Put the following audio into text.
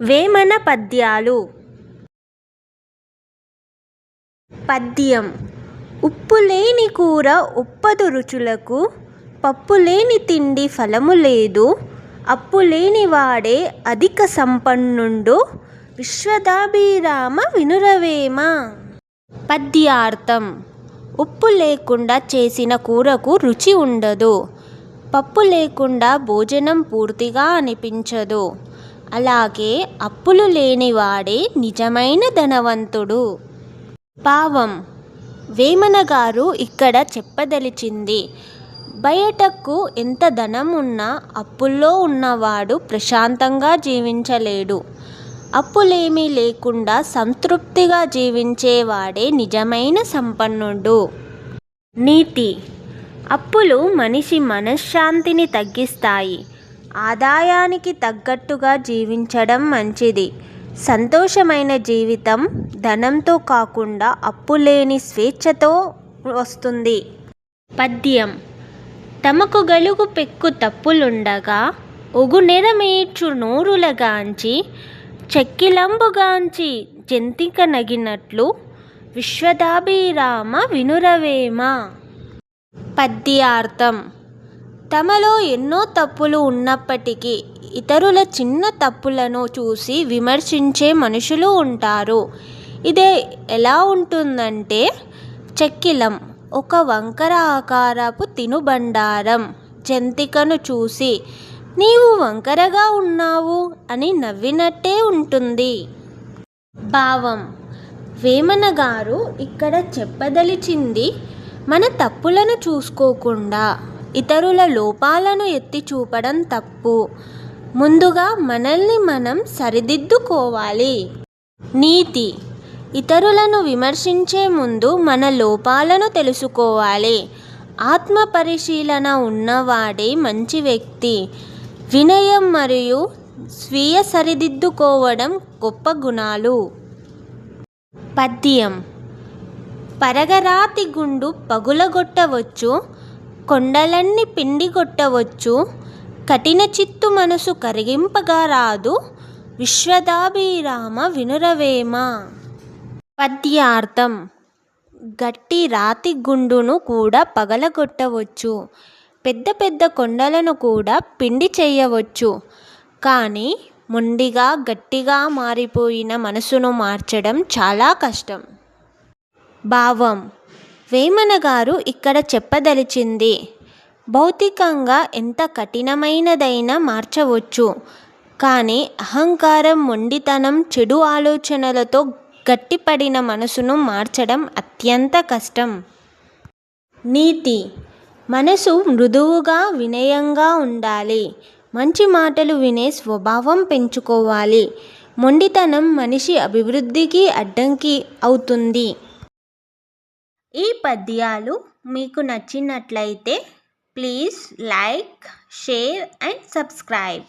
వేమన పద్యాలు. పద్యం. ఉప్పులేని కూర ఉప్పదు రుచులకు, పప్పులేని తిండి ఫలము లేదు, అప్పులేని వాడే అధిక సంపన్నుండు, విశ్వదాభిరామ వినురవేమ. పద్యార్థం. ఉప్పు లేకుండా చేసిన కూరకు రుచి ఉండదు, పప్పు లేకుండా భోజనం పూర్తిగా అనిపించదు, అలాగే అప్పులు లేనివాడే నిజమైన ధనవంతుడు. భావం. వేమన గారు ఇక్కడ చెప్పదలిచింది, బయటకు ఎంత ధనం ఉన్నా అప్పుల్లో ఉన్నవాడు ప్రశాంతంగా జీవించలేడు, అప్పులేమీ లేకుండా సంతృప్తిగా జీవించేవాడే నిజమైన సంపన్నుడు. నీతి. అప్పులు మనిషి మనశ్శాంతిని తగ్గిస్తాయి, ఆదాయానికి తగ్గట్టుగా జీవించడం మంచిది. సంతోషమైన జీవితం ధనంతో కాకుండా అప్పులేని స్వేచ్ఛతో వస్తుంది. పద్యం. తమకు గలుగు పెక్కు తప్పులుండగా, ఒగునెరమేర్చు నోరులగాంచి, చెక్కిలంబుగాంచి జంతిక నగినట్లు, విశ్వదాభిరామ వినురవేమ. పద్యార్థం. తమలో ఎన్నో తప్పులు ఉన్నప్పటికీ ఇతరుల చిన్న తప్పులను చూసి విమర్శించే మనుషులు ఉంటారు. ఇది ఎలా ఉంటుందంటే, చెక్కిలం ఒక వంకర ఆకారపు తినుబండారం జంతికను చూసి నీవు వంకరగా ఉన్నావు అని నవ్వినట్టే ఉంటుంది. భావం. వేమన గారు ఇక్కడ చెప్పదలిచింది, మన తప్పులను చూసుకోకుండా ఇతరుల లోపాలను ఎత్తి చూపడం తప్పు, ముందుగా మనల్ని మనం సరిదిద్దుకోవాలి. నీతి. ఇతరులను విమర్శించే ముందు మన లోపాలను తెలుసుకోవాలి, ఆత్మ పరిశీలన ఉన్నవాడే మంచి వ్యక్తి. వినయం మరియు స్వీయ సరిదిద్దుకోవడం గొప్ప గుణాలు. పద్యం. పరగరాతి గుండు పగులగొట్టవచ్చు, కొండలన్నీ పిండిగొట్టవచ్చు, కఠిన చిత్తు మనసు కరిగింపగా రాదు, విశ్వదాభిరామ వినురవేమ. పద్యార్థం. గట్టి రాతి గుండును కూడా పగలగొట్టవచ్చు, పెద్ద పెద్ద కొండలను కూడా పిండి చేయవచ్చు, కానీ మొండిగా గట్టిగా మారిపోయిన మనసును మార్చడం చాలా కష్టం. భావం. వేమన గారు ఇక్కడ చెప్పదలిచింది, భౌతికంగా ఎంత కఠినమైనదైనా మార్చవచ్చు, కానీ అహంకారం, మొండితనం, చెడు ఆలోచనలతో గట్టిపడిన మనసును మార్చడం అత్యంత కష్టం. నీతి. మనసు మృదువుగా వినయంగా ఉండాలి, మంచి మాటలు వినే స్వభావం పెంచుకోవాలి, మొండితనం మనిషి అభివృద్ధికి అడ్డంకి అవుతుంది. ఈ పద్యాలు మీకు నచ్చినట్లయితే please like, share and subscribe.